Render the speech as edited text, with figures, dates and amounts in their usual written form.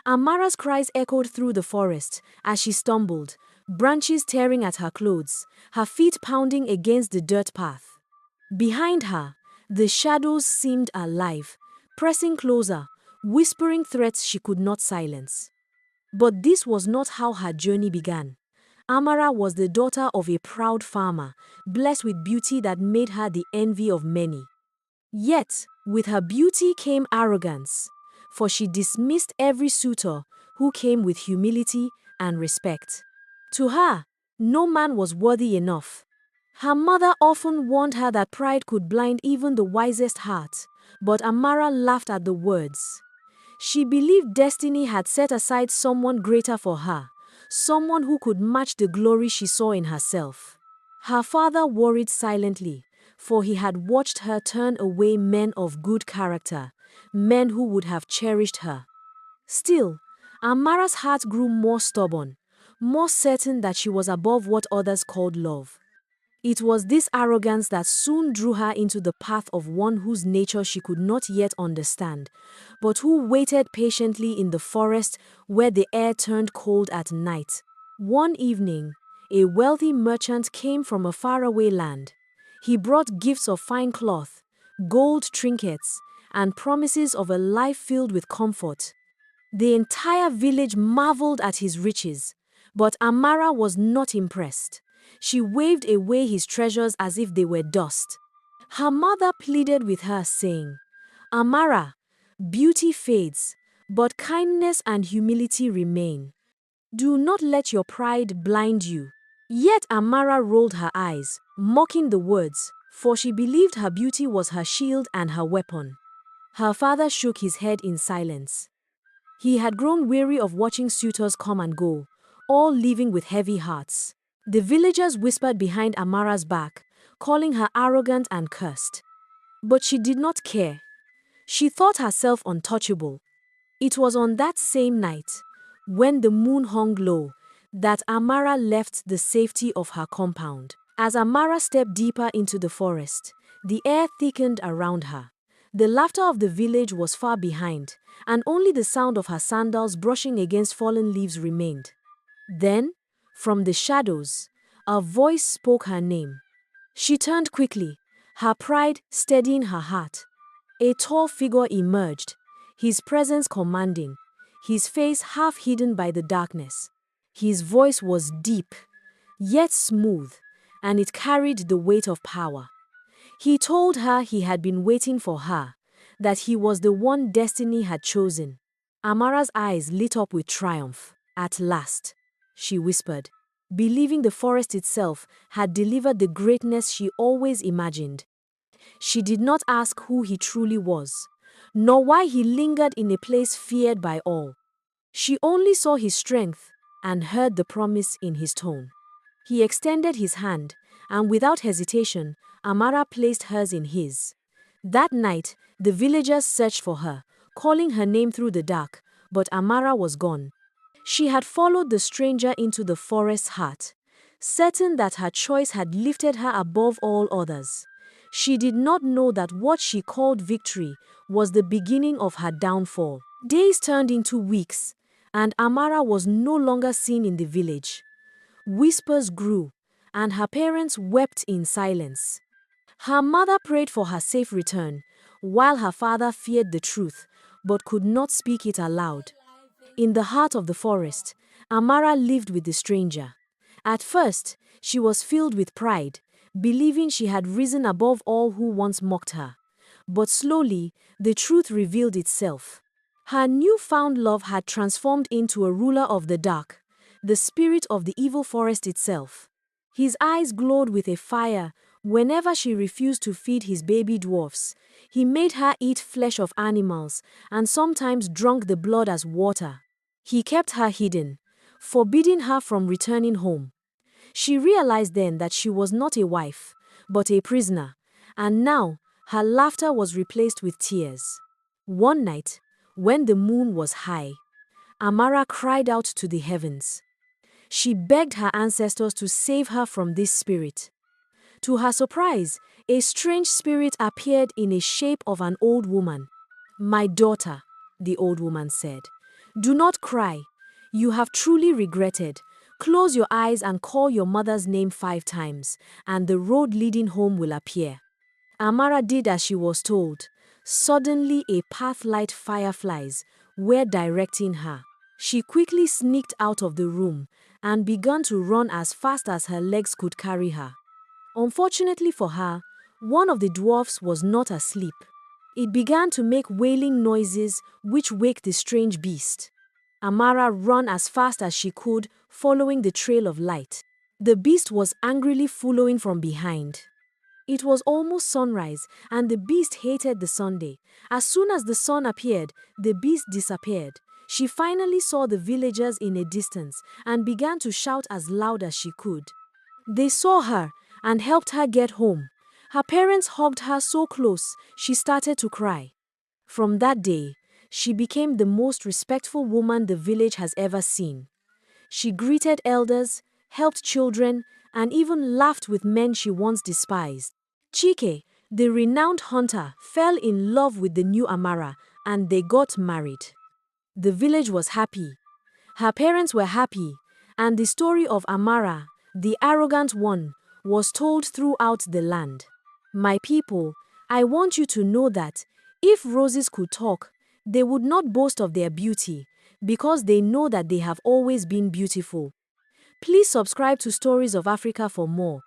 Amara's cries echoed through the forest as she stumbled, branches tearing at her clothes, her feet pounding against the dirt path. Behind her, the shadows seemed alive, pressing closer, whispering threats she could not silence. But this was not how her journey began. Amara was the daughter of a proud farmer, blessed with beauty that made her the envy of many. Yet, with her beauty came arrogance, for she dismissed every suitor who came with humility and respect. To her, no man was worthy enough. Her mother often warned her that pride could blind even the wisest heart, but Amara laughed at the words. She believed destiny had set aside someone greater for her, someone who could match the glory she saw in herself. Her father worried silently, for he had watched her turn away men of good character, men who would have cherished her. Still, Amara's heart grew more stubborn, more certain that she was above what others called love. It was this arrogance that soon drew her into the path of one whose nature she could not yet understand, but who waited patiently in the forest where the air turned cold at night. One evening, a wealthy merchant came from a faraway land. He brought gifts of fine cloth, gold trinkets, and promises of a life filled with comfort. The entire village marveled at his riches, but Amara was not impressed. She waved away his treasures as if they were dust. Her mother pleaded with her, saying, "Amara, beauty fades, but kindness and humility remain. Do not let your pride blind you." Yet Amara rolled her eyes, mocking the words, for she believed her beauty was her shield and her weapon. Her father shook his head in silence. He had grown weary of watching suitors come and go, all leaving with heavy hearts. The villagers whispered behind Amara's back, calling her arrogant and cursed. But she did not care. She thought herself untouchable. It was on that same night, when the moon hung low, that Amara left the safety of her compound. As Amara stepped deeper into the forest, the air thickened around her. The laughter of the village was far behind, and only the sound of her sandals brushing against fallen leaves remained. Then, from the shadows, a voice spoke her name. She turned quickly, her pride steadying her heart. A tall figure emerged, his presence commanding, his face half hidden by the darkness. His voice was deep, yet smooth, and it carried the weight of power. He told her he had been waiting for her, that he was the one destiny had chosen. Amara's eyes lit up with triumph. "At last," she whispered, believing the forest itself had delivered the greatness she always imagined. She did not ask who he truly was, nor why he lingered in a place feared by all. She only saw his strength and heard the promise in his tone. He extended his hand, and without hesitation, Amara placed hers in his. That night, the villagers searched for her, calling her name through the dark, but Amara was gone. She had followed the stranger into the forest's heart, certain that her choice had lifted her above all others. She did not know that what she called victory was the beginning of her downfall. Days turned into weeks, and Amara was no longer seen in the village. Whispers grew, and her parents wept in silence. Her mother prayed for her safe return, while her father feared the truth, but could not speak it aloud. In the heart of the forest, Amara lived with the stranger. At first, she was filled with pride, believing she had risen above all who once mocked her. But slowly, the truth revealed itself. Her newfound love had transformed into a ruler of the dark, the spirit of the evil forest itself. His eyes glowed with a fire whenever she refused to feed his baby dwarfs. He made her eat flesh of animals and sometimes drank the blood as water. He kept her hidden, forbidding her from returning home. She realized then that she was not a wife, but a prisoner, and now her laughter was replaced with tears. One night, when the moon was high, Amara cried out to the heavens. She begged her ancestors to save her from this spirit. To her surprise, a strange spirit appeared in the shape of an old woman. "My daughter," the old woman said, Do not cry. You have truly regretted. Close your eyes and call your mother's name 5 times, and the road leading home will appear. Amara did as she was told. Suddenly, a path like fireflies were directing her. She quickly sneaked out of the room and began to run as fast as her legs could carry her. Unfortunately for her, one of the dwarfs was not asleep. It began to make wailing noises which waked the strange beast. Amara ran as fast as she could, following the trail of light. The beast was angrily following from behind. It was almost sunrise, and the beast hated the Sunday. As soon as the sun appeared, the beast disappeared. She finally saw the villagers in a distance and began to shout as loud as she could. They saw her and helped her get home. Her parents hugged her so close, she started to cry. From that day, she became the most respectful woman the village has ever seen. She greeted elders, helped children, and even laughed with men she once despised. Chike, the renowned hunter, fell in love with the new Amara, and they got married. The village was happy. Her parents were happy, and the story of Amara, the arrogant one, was told throughout the land. My people, I want you to know that if roses could talk, they would not boast of their beauty, because they know that they have always been beautiful. Please subscribe to Stories of Africa for more.